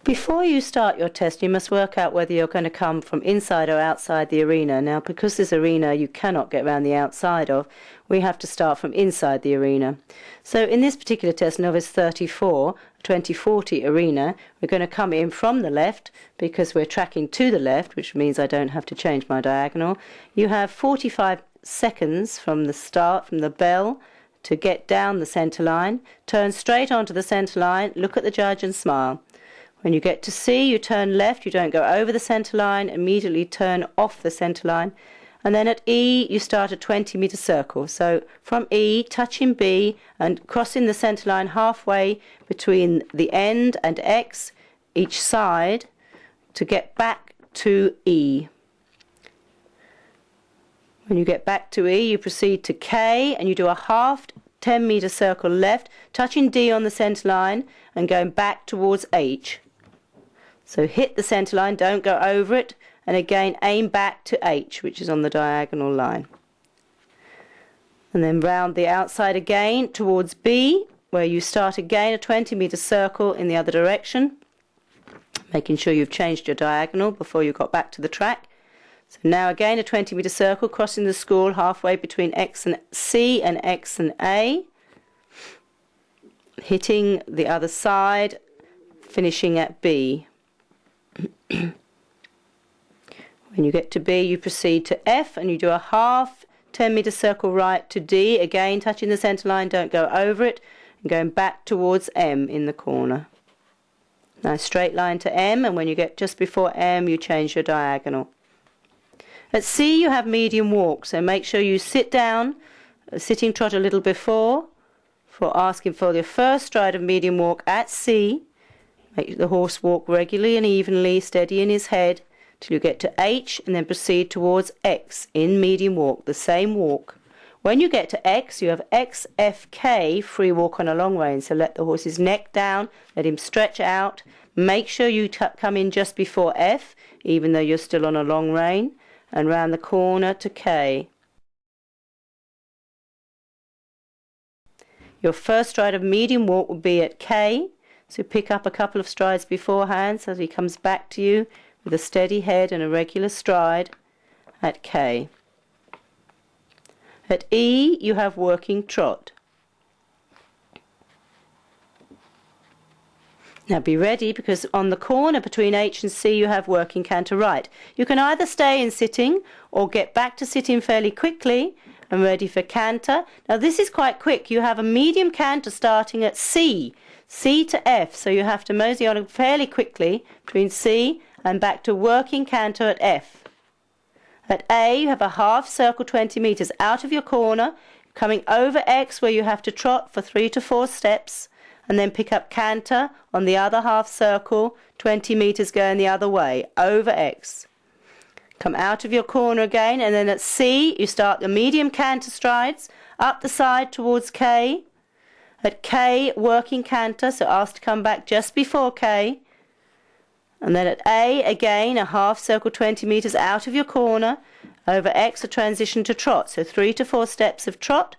Before you start your test, you must work out whether you're going to come from inside or outside the arena. Now, because this arena you cannot get around the outside of, we have to start from inside the arena. So in this particular test, Novice 34, 2040 arena, we're going to come in from the left because we're tracking to the left, which means I don't have to change my diagonal. You have 45 seconds from the start, from the bell, to get down the centre line. Turn straight onto the centre line, look at the judge and smile. When you get to C, you turn left, you don't go over the centre line, immediately turn off the centre line. And then at E, you start a 20-metre circle. So from E, touching B and crossing the centre line halfway between the end and X, each side, to get back to E. When you get back to E, you proceed to K and you do a half 10-metre circle left, touching D on the centre line and going back towards H. So hit the centre line, don't go over it, and again aim back to H, which is on the diagonal line. And then round the outside again towards B, where you start again a 20-metre circle in the other direction, making sure you've changed your diagonal before you got back to the track. So now again a 20-metre circle crossing the school halfway between X and C and X and A, hitting the other side, finishing at B. When you get to B, you proceed to F and you do a half 10-metre circle right to D, again touching the centre line, don't go over it, and going back towards M in the corner. Now straight line to M, and when you get just before M, you change your diagonal. At C, you have medium walk, so make sure you sit down, sitting trot a little before, for asking for your first stride of medium walk at C. Make the horse walk regularly and evenly, steady in his head, till you get to H, and then proceed towards X in medium walk, the same walk. When you get to X, you have X, F, K, free walk on a long rein, so let the horse's neck down, let him stretch out. Make sure you come in just before F, even though you're still on a long rein, and round the corner to K. Your first stride of medium walk will be at K, so pick up a couple of strides beforehand so that he comes back to you with a steady head and a regular stride at K. At E, you have working trot. Now be ready, because on the corner between H and C you have working canter right. You can either stay in sitting or get back to sitting fairly quickly and ready for canter. Now this is quite quick. You have a medium canter starting at C, C to F, so you have to mosey on fairly quickly between C and back to working canter at F. At A, you have a half circle 20 metres out of your corner, coming over X where you have to trot for 3 to 4 steps, and then pick up canter on the other half circle, 20 metres going the other way, over X. Come out of your corner again, and then at C, you start the medium canter strides, up the side towards K. At K, working canter, so ask to come back just before K. And then at A, again, a half circle 20 metres out of your corner, over X, a transition to trot, so 3 to 4 steps of trot,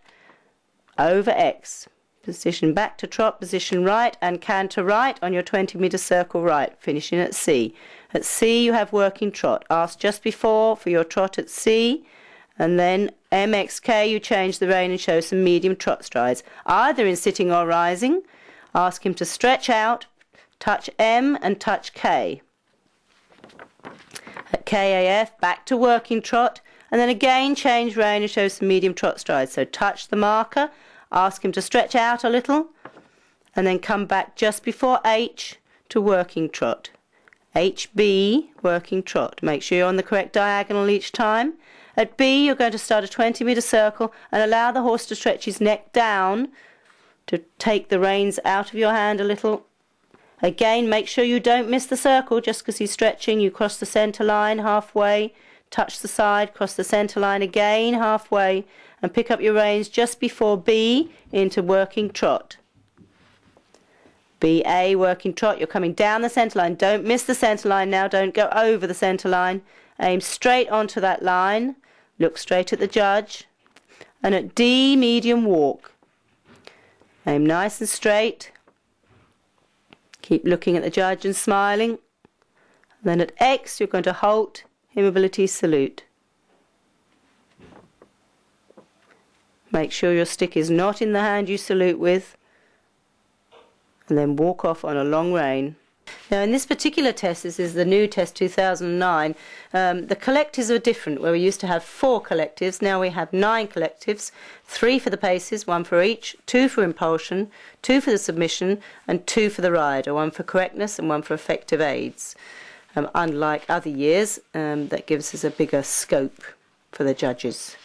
over X. Position back to trot, position right, and canter right on your 20-metre circle right, finishing at C. At C, you have working trot. Ask just before for your trot at C, and then MXK, you change the rein and show some medium trot strides, either in sitting or rising. Ask him to stretch out, touch M and touch K. At KAF, back to working trot, and then again change rein and show some medium trot strides. So touch the marker, ask him to stretch out a little, and then come back just before H to working trot. HB, working trot. Make sure you're on the correct diagonal each time. At B, you're going to start a 20-metre circle and allow the horse to stretch his neck down to take the reins out of your hand a little. Again, make sure you don't miss the circle just because he's stretching. You cross the centre line halfway, touch the side, cross the centre line again halfway, and pick up your reins just before B into working trot. BA, working trot. You're coming down the centre line. Don't miss the centre line now. Don't go over the centre line. Aim straight onto that line. Look straight at the judge. And at D, medium walk. Aim nice and straight. Keep looking at the judge and smiling. Then at X, you're going to halt, immobility, salute. Make sure your stick is not in the hand you salute with. And then walk off on a long rein. Now in this particular test, this is the new test 2009, the collectives are different. Where we used to have 4 collectives, now we have 9 collectives, 3 for the paces, 1 for each, 2 for impulsion, 2 for the submission, and 2 for the rider, 1 for correctness and 1 for effective aids. Unlike other years, that gives us a bigger scope for the judges.